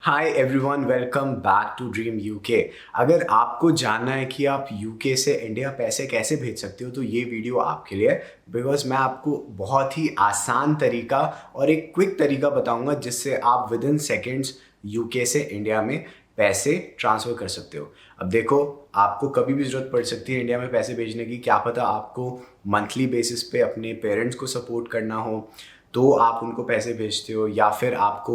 Hi everyone, welcome back to Dream UK. अगर आपको जानना है कि आप यूके से इंडिया पैसे कैसे भेज सकते हो तो ये वीडियो आपके लिए है। बिकॉज मैं आपको बहुत ही आसान तरीका और एक क्विक तरीका बताऊंगा जिससे आप विद इन सेकेंड्स यूके से इंडिया में पैसे ट्रांसफ़र कर सकते हो। अब देखो, आपको कभी भी ज़रूरत पड़ सकती है इंडिया में पैसे भेजने की। क्या पता आपको मंथली बेसिस पे अपने पेरेंट्स को सपोर्ट करना हो तो आप उनको पैसे भेजते हो, या फिर आपको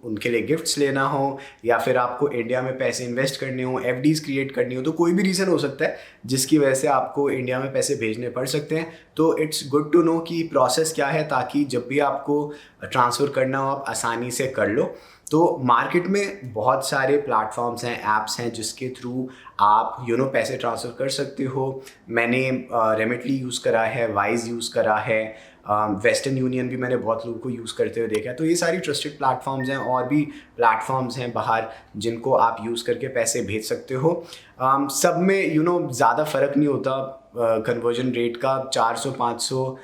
उनके लिए गिफ्ट्स लेना हो, या फिर आपको इंडिया में पैसे इन्वेस्ट करने हो, एफडीज क्रिएट करनी हो। तो कोई भी रीज़न हो सकता है जिसकी वजह से आपको इंडिया में पैसे भेजने पड़ सकते हैं। तो इट्स गुड टू नो कि प्रोसेस क्या है, ताकि जब भी आपको ट्रांसफ़र करना हो आप आसानी से कर लो। तो मार्केट में बहुत सारे प्लेटफॉर्म्स हैं, ऐप्स हैं जिसके थ्रू आप पैसे ट्रांसफ़र कर सकते हो। मैंने रेमिटली यूज़ करा है, वाइज यूज़ करा है, वेस्टर्न यूनियन भी मैंने बहुत लोगों को यूज़ करते हुए देखा है। तो ये सारी ट्रस्टेड प्लेटफॉर्म्स हैं, और भी प्लेटफॉर्म्स हैं बाहर जिनको आप यूज़ करके पैसे भेज सकते हो। सब में ज़्यादा फ़र्क नहीं होता कन्वर्जन रेट का। 400-500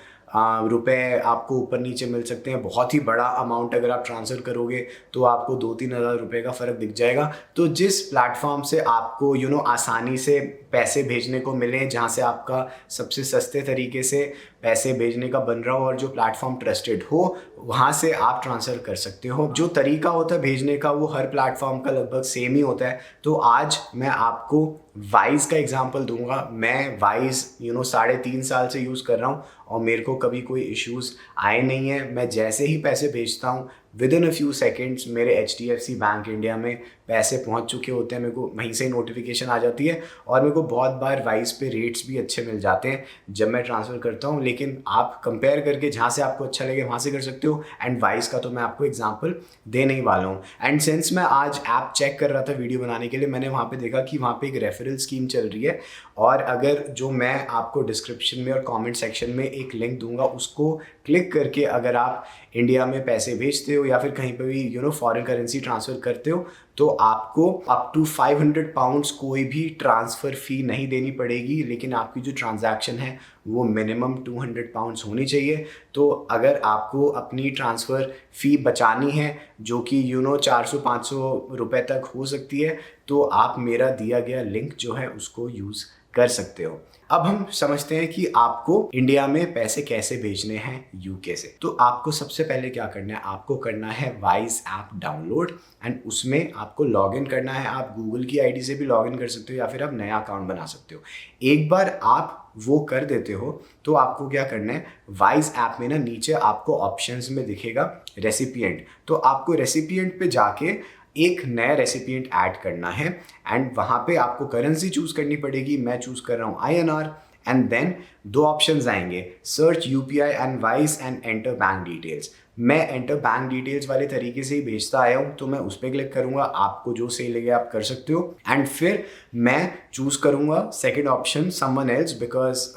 रुपए आपको ऊपर नीचे मिल सकते हैं। बहुत ही बड़ा अमाउंट अगर आप ट्रांसफ़र करोगे तो आपको 2-3 हज़ार रुपये का फ़र्क दिख जाएगा। तो जिस प्लेटफॉर्म से आपको आसानी से पैसे भेजने को मिले, जहाँ से आपका सबसे सस्ते तरीके से पैसे भेजने का बन रहा हो और जो प्लेटफॉर्म ट्रस्टेड हो, वहाँ से आप ट्रांसफ़र कर सकते हो। जो तरीका होता है भेजने का वो हर प्लेटफॉर्म का लगभग सेम ही होता है। तो आज मैं आपको वाइज का एग्जांपल दूंगा। मैं वाइज 3.5 साल से यूज़ कर रहा हूँ और मेरे को कभी कोई इश्यूज़ आए नहीं हैं। मैं जैसे ही पैसे भेजता हूँ with in a few seconds मेरे HDFC बैंक इंडिया में पैसे पहुँच चुके होते हैं। मेरे को वहीं से नोटिफिकेशन आ जाती है और मेरे को बहुत बार वाइज पे रेट्स भी अच्छे मिल जाते हैं जब मैं ट्रांसफ़र करता हूँ। लेकिन आप कंपेयर करके जहाँ से आपको अच्छा लगे वहाँ से कर सकते हो। एंड वाइज का तो मैं आपको एग्जांपल देने ही वाला हूँ। एंड सिंस मैं आज ऐप चेक कर रहा था वीडियो बनाने के लिए, मैंने वहाँ पे देखा कि वहाँ पे एक रेफरल स्कीम चल रही है। और अगर जो मैं आपको डिस्क्रिप्शन में और कमेंट सेक्शन में एक लिंक दूंगा उसको क्लिक करके अगर आप इंडिया में पैसे भेजते हो या फिर कहीं पर भी फॉरेन करेंसी ट्रांसफ़र करते हो तो आपको अप टू 500 पाउंड्स कोई भी ट्रांसफ़र फ़ी नहीं देनी पड़ेगी। लेकिन आपकी जो ट्रांजैक्शन है वो मिनिमम 200 पाउंड्स होनी चाहिए। तो अगर आपको अपनी ट्रांसफ़र फ़ी बचानी है जो कि 400-500 रुपये तक हो सकती है, तो आप मेरा दिया गया लिंक जो है उसको यूज़ कर सकते हो। अब हम समझते हैं कि आपको इंडिया में पैसे कैसे भेजने हैं यूके से। तो आपको सबसे पहले क्या करना है, आपको करना है वाइज ऐप डाउनलोड एंड उसमें आपको लॉगिन करना है। आप गूगल की आईडी से भी लॉगिन कर सकते हो या फिर आप नया अकाउंट बना सकते हो। एक बार आप वो कर देते हो तो आपको क्या करना है, वाइज ऐप में ना नीचे आपको ऑप्शंस में दिखेगा रेसिपिएंट। तो आपको रेसिपिएंट पे जाके एक नया रेसिपिएंट ऐड करना है एंड वहाँ पे आपको करेंसी चूज़ करनी पड़ेगी। मैं चूज़ कर रहा हूँ INR। एंड देन 2 ऑप्शंस आएंगे, search UPI and wise and enter bank details. मैं एंटर बैंक डिटेल्स वाले तरीके से ही भेजता आया हूँ तो मैं उस पर क्लिक करूँगा। आपको जो सही लगे आप कर सकते हो। एंड फिर मैं चूज़ करूँगा second option someone else, because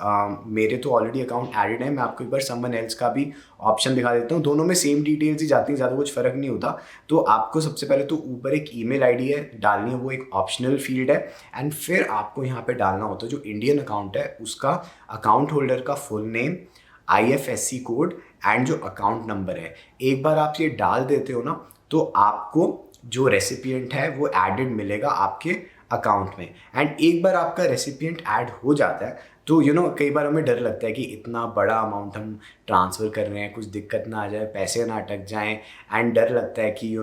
मेरे तो ऑलरेडी अकाउंट एडेड है। मैं आपको एक बार समवन एल्स का भी ऑप्शन दिखा देता हूँ। दोनों में सेम डिटेल्स ही जाती हैं, ज़्यादा कुछ फ़र्क नहीं होता। तो आपको सबसे पहले तो ऊपर एक ईमेल आईडी है डालनी है, वो एक ऑप्शनल फील्ड है। एंड फिर आपको यहाँ पे डालना होता है जो इंडियन अकाउंट है उसका अकाउंट होल्डर का full name, IFSC code and जो अकाउंट नंबर है। एक बार आप ये डाल देते हो ना तो आपको जो रेसिपिएंट है वो एडेड मिलेगा आपके अकाउंट में। एंड एक बार आपका रेसिपिएंट ऐड हो जाता है तो कई बार हमें डर लगता है कि इतना बड़ा अमाउंट हम ट्रांसफ़र कर रहे हैं, कुछ दिक्कत ना आ जाए, पैसे ना अटक जाएं। एंड डर लगता है कि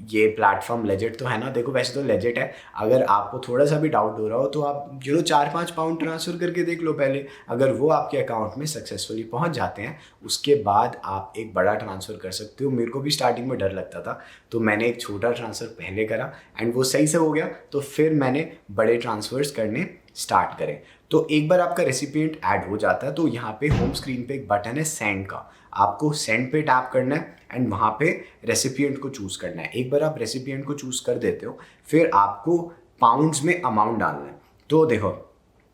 ये प्लेटफॉर्म लेजिट तो है ना। देखो वैसे तो लेजिट है। अगर आपको थोड़ा सा भी डाउट हो रहा हो तो आप 4-5 पाउंड ट्रांसफ़र करके देख लो पहले। अगर वो आपके अकाउंट में सक्सेसफुली पहुंच जाते हैं उसके बाद आप एक बड़ा ट्रांसफ़र कर सकते हो। मेरे को भी स्टार्टिंग में डर लगता था तो मैंने एक छोटा ट्रांसफ़र पहले करा एंड वो सही से हो गया, तो फिर मैंने बड़े ट्रांसफ़र्स करने स्टार्ट करें। तो एक बार आपका रेसिपिएंट ऐड हो जाता है तो यहाँ पे होम स्क्रीन पे एक बटन है सेंड का, आपको सेंड पे टैप करना है एंड वहाँ पे रेसिपिएंट को चूज़ करना है। एक बार आप रेसिपिएंट को चूज़ कर देते हो फिर आपको पाउंड्स में अमाउंट डालना है। तो देखो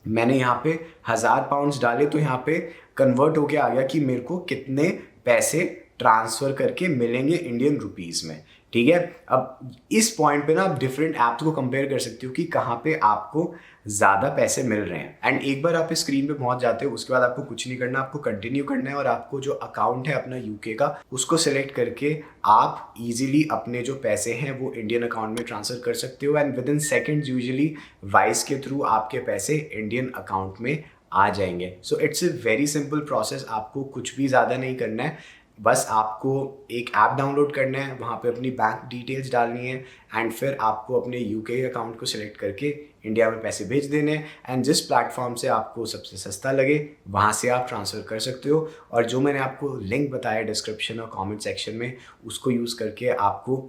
मैंने यहाँ पे 1000 पाउंड्स डाले तो यहाँ पे कन्वर्ट होके आ गया कि मेरे को कितने पैसे ट्रांसफ़र करके मिलेंगे इंडियन रुपीज़ में। ठीक है। अब इस पॉइंट पे ना आप डिफरेंट ऐप्स को कंपेयर कर सकते हो कि कहाँ पे आपको ज़्यादा पैसे मिल रहे हैं। एंड एक बार आप इस स्क्रीन पे पहुंच जाते हो, उसके बाद आपको कुछ नहीं करना, आपको कंटिन्यू करना है और आपको जो अकाउंट है अपना यूके का उसको सिलेक्ट करके आप इजीली अपने जो पैसे हैं वो इंडियन अकाउंट में ट्रांसफ़र कर सकते हो। And with in seconds usually vice के थ्रू आपके पैसे इंडियन अकाउंट में आ जाएंगे। So it's a very simple process, आपको कुछ भी ज़्यादा नहीं करना है, बस आपको एक ऐप डाउनलोड करना है, वहाँ पे अपनी बैंक डिटेल्स डालनी है एंड फिर आपको अपने यूके अकाउंट को सिलेक्ट करके इंडिया में पैसे भेज देने हैं। एंड जिस प्लेटफॉर्म से आपको सबसे सस्ता लगे वहाँ से आप ट्रांसफ़र कर सकते हो। और जो मैंने आपको लिंक बताया डिस्क्रिप्शन और कमेंट सेक्शन में, उसको यूज़ करके आपको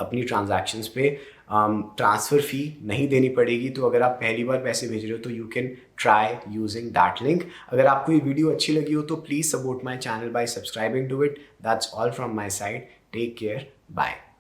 अपनी ट्रांजैक्शंस पे ट्रांसफ़र फ़ी नहीं देनी पड़ेगी। तो अगर आप पहली बार पैसे भेज रहे हो तो you can try using that link. अगर आपको ये वीडियो अच्छी लगी हो तो please support my channel by subscribing to it. That's all from my side. Take care, bye.